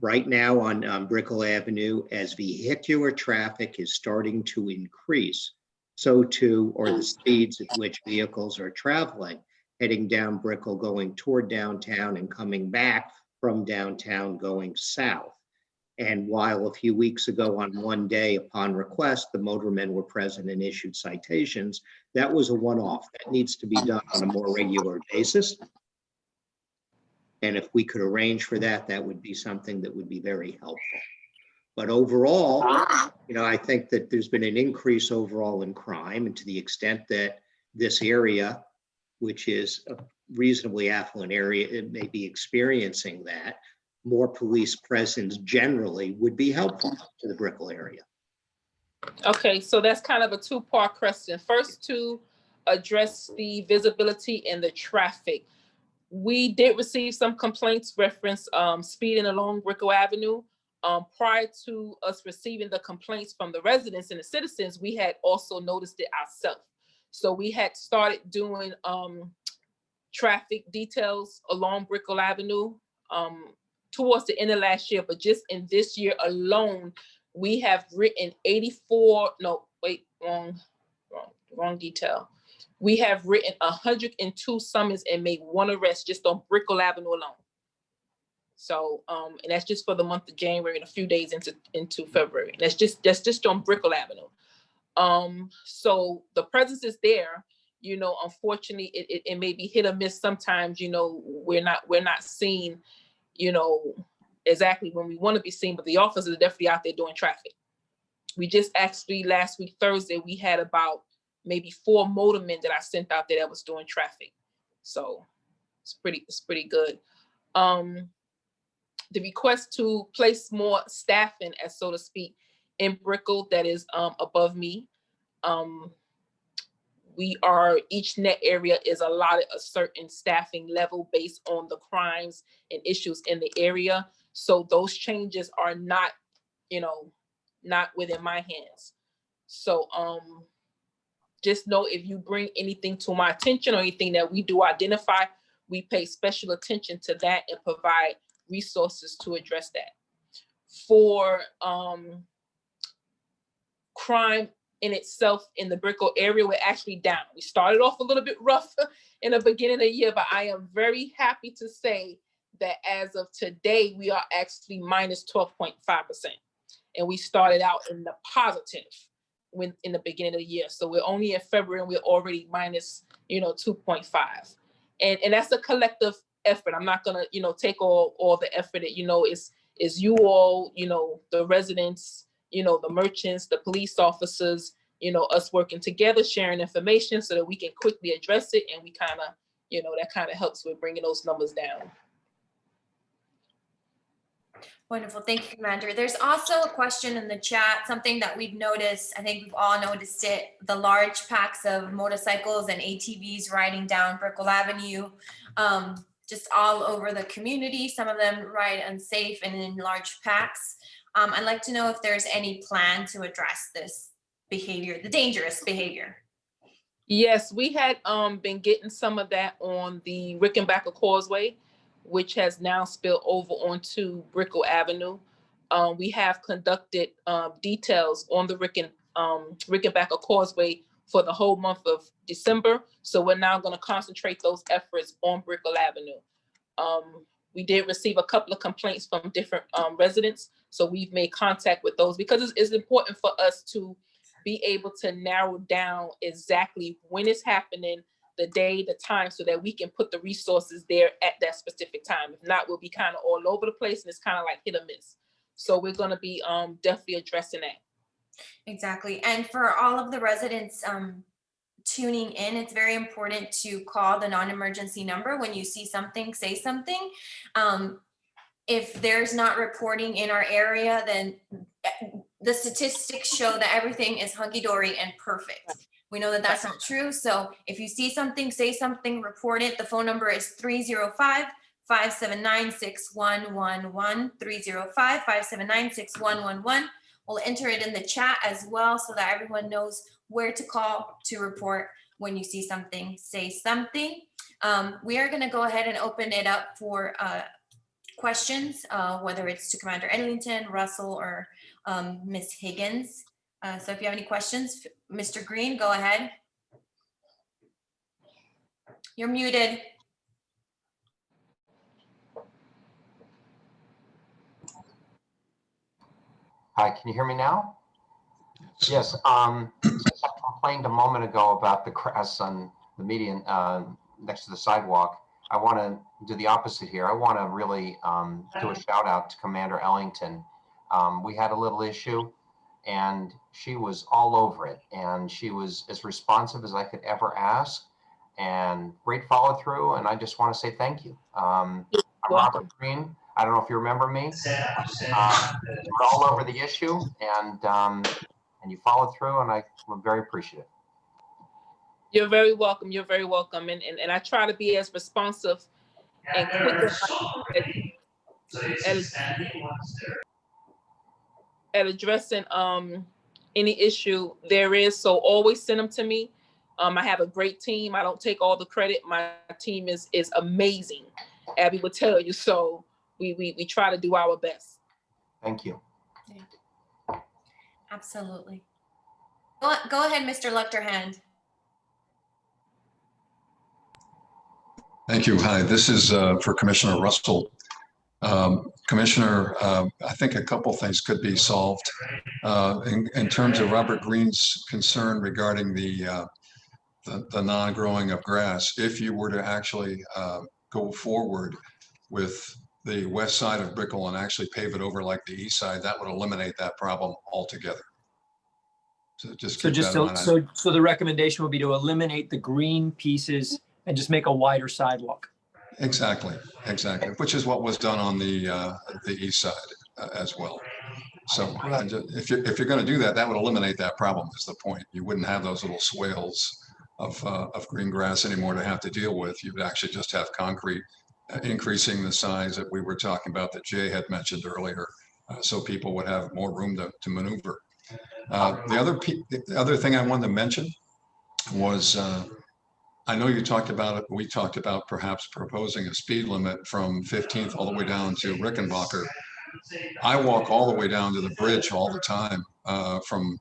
right now on Brickell Avenue, as vehicular traffic is starting to increase, so too are the speeds at which vehicles are traveling, heading down Brickell, going toward downtown and coming back from downtown going south. And while a few weeks ago on one day upon request, the motormen were present and issued citations, that was a one-off. That needs to be done on a more regular basis. And if we could arrange for that, that would be something that would be very helpful. But overall, you know, I think that there's been an increase overall in crime, and to the extent that this area, which is a reasonably affluent area, it may be experiencing that, more police presence generally would be helpful to the Brickell area. Okay, so that's kind of a two-part question. First, to address the visibility and the traffic. We did receive some complaints reference speeding along Brickell Avenue. Prior to us receiving the complaints from the residents and the citizens, we had also noticed it ourselves. So we had started doing traffic details along Brickell Avenue towards the end of last year, but just in this year alone, we have written 84, no, wait, wrong detail. We have written 102 summons and made one arrest just on Brickell Avenue alone. So, and that's just for the month of January and a few days into February. That's just on Brickell Avenue. So the presence is there. You know, unfortunately, it may be hit or miss sometimes. You know, we're not seen, you know, exactly when we want to be seen, but the officers are definitely out there doing traffic. We just actually last week Thursday we had about maybe 4 motormen that I sent out there that was doing traffic. So it's pretty good. The request to place more staffing, as so to speak, in Brickell that is above me. Each net area is allotted a certain staffing level based on the crimes and issues in the area. So those changes are not, you know, not within my hands. So just know if you bring anything to my attention or anything that we do identify, we pay special attention to that and provide resources to address that. For crime in itself in the Brickell area, we're actually down. We started off a little bit rough in the beginning of the year, but I am very happy to say that as of today, we are actually minus 12.5%. And we started out in the positive when in the beginning of the year. So we're only in February and we're already minus, you know, 2.5. And that's a collective effort. I'm not gonna, you know, take all the effort that, you know, is you all, you know, the residents, you know, the merchants, the police officers, you know, us working together, sharing information so that we can quickly address it. And we kind of, you know, that kind of helps with bringing those numbers down. Wonderful. Thank you, Commander. There's also a question in the chat, something that we've noticed. I think we've all noticed it. The large packs of motorcycles and ATVs riding down Brickell Avenue, just all over the community. Some of them ride unsafe and in large packs. I'd like to know if there's any plan to address this behavior, the dangerous behavior. Yes, we had been getting some of that on the Rickenbacker Causeway, which has now spilled over onto Brickell Avenue. We have conducted details on the Rickenbacker Causeway for the whole month of December. So we're now going to concentrate those efforts on Brickell Avenue. We did receive a couple of complaints from different residents. So we've made contact with those because it's important for us to be able to narrow down exactly when it's happening, the day, the time, so that we can put the resources there at that specific time. If not, we'll be kind of all over the place and it's kind of like hit or miss. So we're going to be definitely addressing that. Exactly. And for all of the residents tuning in, it's very important to call the non-emergency number when you see something, say something. If there's not reporting in our area, then the statistics show that everything is hunky-dory and perfect. We know that that's not true. So if you see something, say something, report it. The phone number is 305-579-6111, 305-579-6111. We'll enter it in the chat as well so that everyone knows where to call to report when you see something, say something. We are going to go ahead and open it up for questions, whether it's to Commander Edlington, Russell, or Ms. Higgins. So if you have any questions, Mr. Green, go ahead. You're muted. Hi, can you hear me now? Yes, since I complained a moment ago about the grass on the median next to the sidewalk, I want to do the opposite here. I want to really do a shout out to Commander Ellington. We had a little issue and she was all over it, and she was as responsive as I could ever ask, and great follow through. And I just want to say thank you. I'm Robert Green. I don't know if you remember me. We're all over the issue, and you followed through, and I'm very appreciative. You're very welcome. You're very welcome. And I try to be as responsive and quick at addressing any issue there is. So always send them to me. I have a great team. I don't take all the credit. My team is amazing. Abby will tell you. So we try to do our best. Thank you. Yeah. Absolutely. Go ahead, Mr. Luchterhand. Thank you. Hi, this is for Commissioner Russell. Commissioner, I think a couple things could be solved in terms of Robert Green's concern regarding the non-growing of grass. If you were to actually go forward with the west side of Brickell and actually pave it over like the east side, that would eliminate that problem altogether. So so the recommendation would be to eliminate the green pieces and just make a wider sidewalk. Exactly, which is what was done on the east side as well. So if you're going to do that, that would eliminate that problem. Is the point? You wouldn't have those little swales of green grass anymore to have to deal with. You would actually just have concrete, increasing the size that we were talking about that Jay had mentioned earlier, so people would have more room to maneuver. The other thing I wanted to mention was. I know you talked about it. We talked about perhaps proposing a speed limit from 15th all the way down to Rickenbacker. I walk all the way down to the bridge all the time from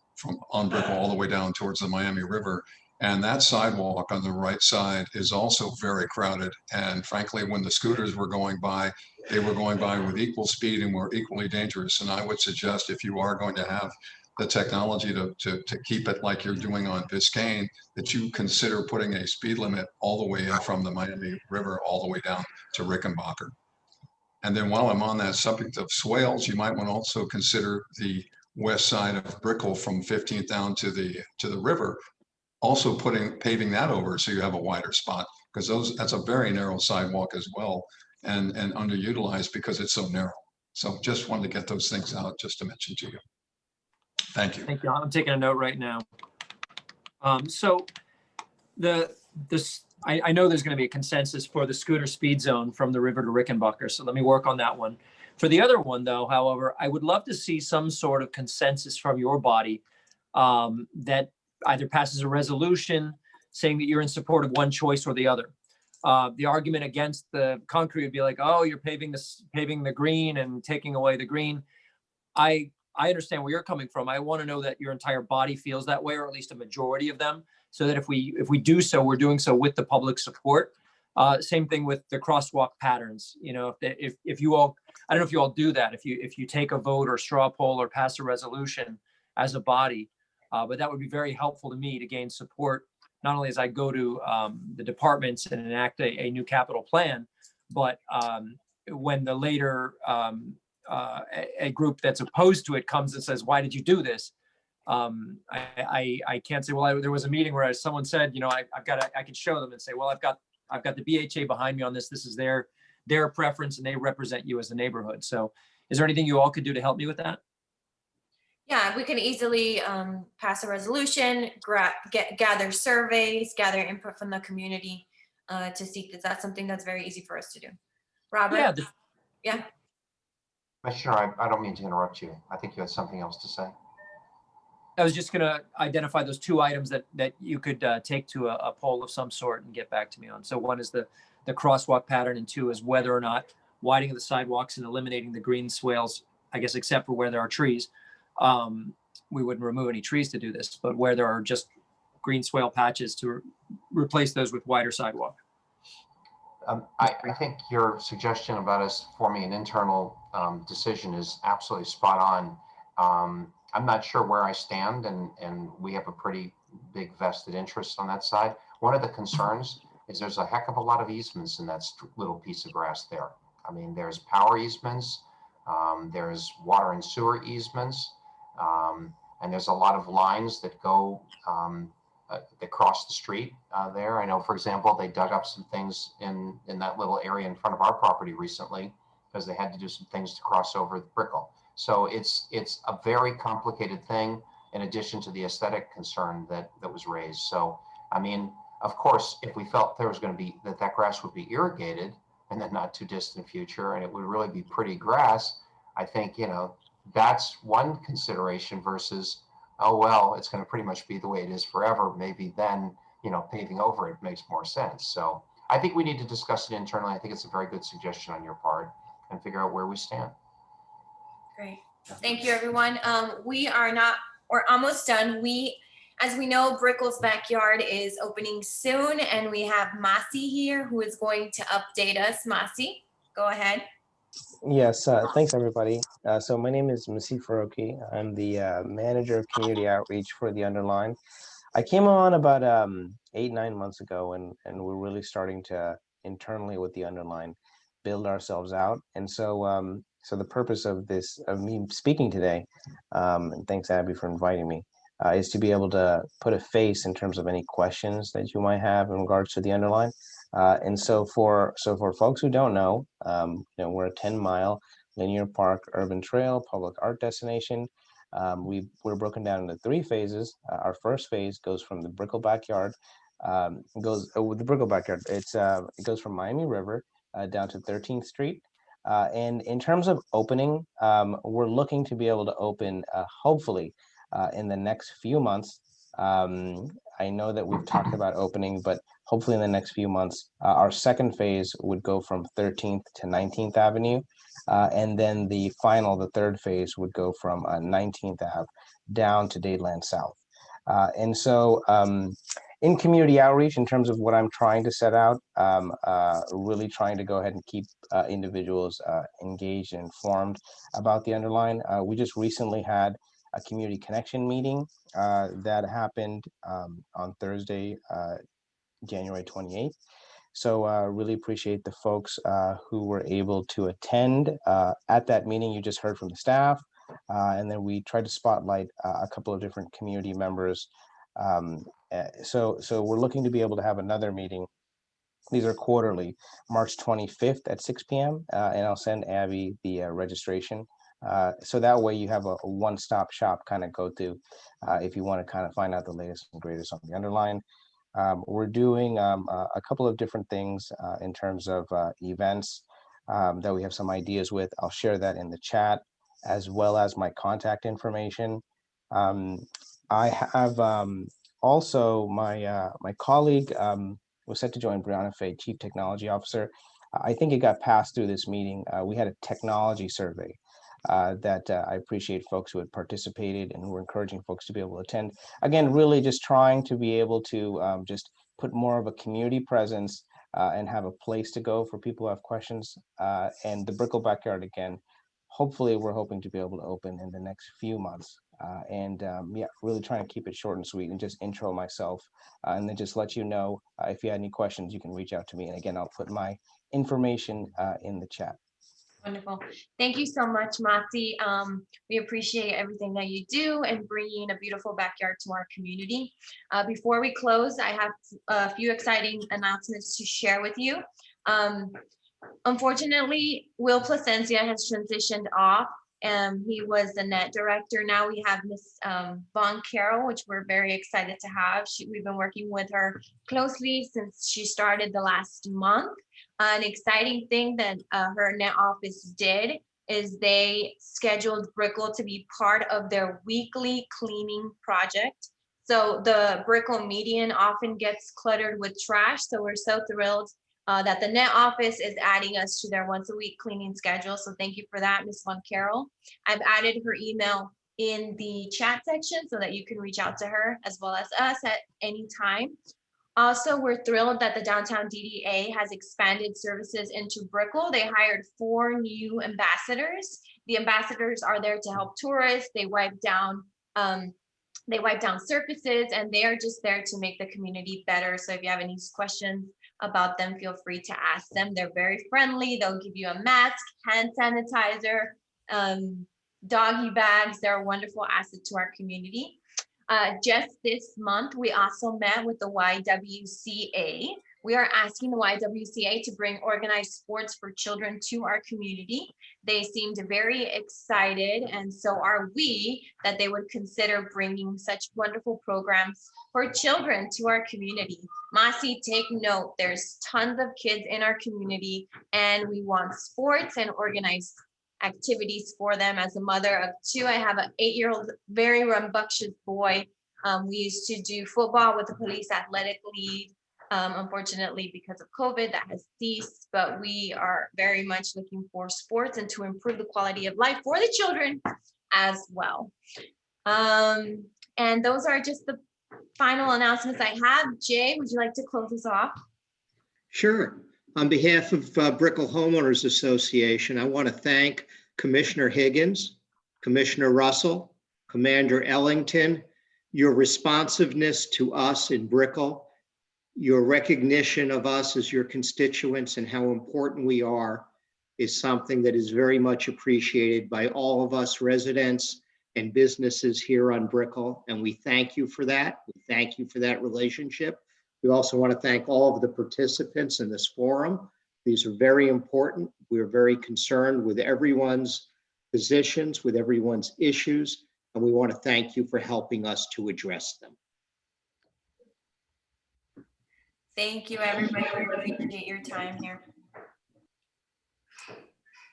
on Brickell all the way down towards the Miami River. And that sidewalk on the right side is also very crowded. And frankly, when the scooters were going by, they were going by with equal speed and were equally dangerous. And I would suggest if you are going to have the technology to keep it like you're doing on Biscayne, that you consider putting a speed limit all the way in from the Miami River all the way down to Rickenbacker. And then while I'm on that subject of swales, you might want to also consider the west side of Brickell from 15th down to the river, also paving that over so you have a wider spot, because that's a very narrow sidewalk as well, and underutilized because it's so narrow. So just wanted to get those things out just to mention to you. Thank you. Thank you. I'm taking a note right now. So I know there's going to be a consensus for the scooter speed zone from the river to Rickenbacker. So let me work on that one. For the other one, though, however, I would love to see some sort of consensus from your body that either passes a resolution saying that you're in support of one choice or the other. The argument against the concrete would be like, oh, you're paving the green and taking away the green. I understand where you're coming from. I want to know that your entire body feels that way, or at least a majority of them, so that if we do so, we're doing so with the public support. Same thing with the crosswalk patterns. You know, if you all, I don't know if you all do that. If you take a vote or straw poll or pass a resolution as a body, but that would be very helpful to me to gain support, not only as I go to the departments and enact a new capital plan, but when the later a group that's opposed to it comes and says, why did you do this? I can't say, well, there was a meeting where someone said, you know, I can show them and say, well, I've got the BHA behind me on this. This is their preference and they represent you as a neighborhood. So is there anything you all could do to help me with that? Yeah, we can easily pass a resolution, gather surveys, gather input from the community to seek this. That's something that's very easy for us to do. Robert? Yeah. Commissioner, I don't mean to interrupt you. I think you had something else to say. I was just going to identify those two items that you could take to a poll of some sort and get back to me on. So one is the crosswalk pattern, and two is whether or not widening the sidewalks and eliminating the green swales, I guess, except for where there are trees. We wouldn't remove any trees to do this, but where there are just green swale patches to replace those with wider sidewalk. I think your suggestion about us forming an internal decision is absolutely spot on. I'm not sure where I stand, and we have a pretty big vested interest on that side. One of the concerns is there's a heck of a lot of easements in that little piece of grass there. I mean, there's power easements, there's water and sewer easements, and there's a lot of lines that go that cross the street there. I know, for example, they dug up some things in that little area in front of our property recently because they had to do some things to cross over the Brickell. So it's a very complicated thing in addition to the aesthetic concern that was raised. So, I mean, of course, if we felt there was going to be that grass would be irrigated in the not too distant future and it would really be pretty grass, I think, you know, that's one consideration versus, oh, well, it's going to pretty much be the way it is forever. Maybe then, you know, paving over it makes more sense. So I think we need to discuss it internally. I think it's a very good suggestion on your part and figure out where we stand. Great. Thank you, everyone. We're almost done. As we know, Brickell's backyard is opening soon, and we have Masi here who is going to update us. Masi, go ahead. Yes, thanks everybody. So my name is Masi Faroki. I'm the manager of community outreach for the Underline. I came on about 8-9 months ago, and we're really starting to internally with the Underline build ourselves out. And so so the purpose of me speaking today, and thanks Abby for inviting me, is to be able to put a face in terms of any questions that you might have in regards to the Underline. And so for folks who don't know, you know, we're a 10-mile linear park urban trail public art destination. We're broken down into 3 phases. Our first phase goes from the Brickell backyard. With the Brickell backyard, it goes from Miami River down to 13th Street. And in terms of opening, we're looking to be able to open hopefully in the next few months. I know that we've talked about opening, but hopefully in the next few months, our second phase would go from 13th to 19th Avenue. And then the third phase would go from 19th Ave down to Dadeland South. And so in community outreach, in terms of what I'm trying to set out, really trying to go ahead and keep individuals engaged and informed about the Underline. We just recently had a community connection meeting that happened on Thursday, January 28th. So really appreciate the folks who were able to attend at that meeting. You just heard from the staff, and then we tried to spotlight a couple of different community members. So we're looking to be able to have another meeting These are quarterly, March 25th at 6 p.m. And I'll send Abby the registration. So that way you have a one-stop shop kind of go to if you want to kind of find out the latest and greatest on the underline. We're doing a couple of different things in terms of events that we have some ideas with. I'll share that in the chat, as well as my contact information. I have also my colleague was set to join, Brianna Fay, Chief Technology Officer. I think it got passed through this meeting. We had a technology survey that I appreciate folks who had participated, and we're encouraging folks to be able to attend. Again, really just trying to be able to just put more of a community presence and have a place to go for people who have questions. And the Brickell Backyard, again, hopefully we're hoping to be able to open in the next few months. Yeah, really trying to keep it short and sweet and just intro myself and then just let you know if you had any questions, you can reach out to me. And again, I'll put my information in the chat. Wonderful. Thank you so much, Mati. We appreciate everything that you do and bringing a beautiful backyard to our community. Before we close, I have a few exciting announcements to share with you. Unfortunately, Will Placencia has transitioned off. He was the net director. Now we have Miss Von Carroll, which we're very excited to have. We've been working with her closely since she started the last month. An exciting thing that her net office did is they scheduled Brickell to be part of their weekly cleaning project. So the Brickell median often gets cluttered with trash. So we're so thrilled that the net office is adding us to their once a week cleaning schedule. So thank you for that, Ms. Von Carroll. I've added her email in the chat section so that you can reach out to her as well as us at any time. Also, we're thrilled that the downtown DDA has expanded services into Brickell. They hired 4 new ambassadors. The ambassadors are there to help tourists. They wipe down surfaces, and they are just there to make the community better. So if you have any questions about them, feel free to ask them. They're very friendly. They'll give you a mask, hand sanitizer, doggy bags. They're a wonderful asset to our community. Just this month, we also met with the YWCA. We are asking the YWCA to bring organized sports for children to our community. They seemed very excited, and so are we, that they would consider bringing such wonderful programs for children to our community. Masi, take note, there's tons of kids in our community, and we want sports and organized activities for them. As a mother of 2, I have an 8-year-old, very rambunctious boy. We used to do football with the police athletic league. Unfortunately, because of COVID, that has ceased, but we are very much looking for sports and to improve the quality of life for the children as well. And those are just the final announcements I have. Jay, would you like to close us off? Sure. On behalf of Brickell Homeowners Association, I want to thank Commissioner Higgins, Commissioner Russell, Commander Ellington. Your responsiveness to us in Brickell, your recognition of us as your constituents and how important we are is something that is very much appreciated by all of us residents and businesses here on Brickell, and we thank you for that. We thank you for that relationship. We also want to thank all of the participants in this forum. These are very important. We're very concerned with everyone's positions, with everyone's issues, and we want to thank you for helping us to address them. Thank you, everybody. We appreciate your time here.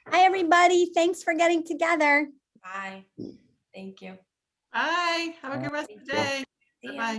Hi, everybody. Thanks for getting together. Bye. Thank you. Bye. Have a good rest of the day. See ya. Bye.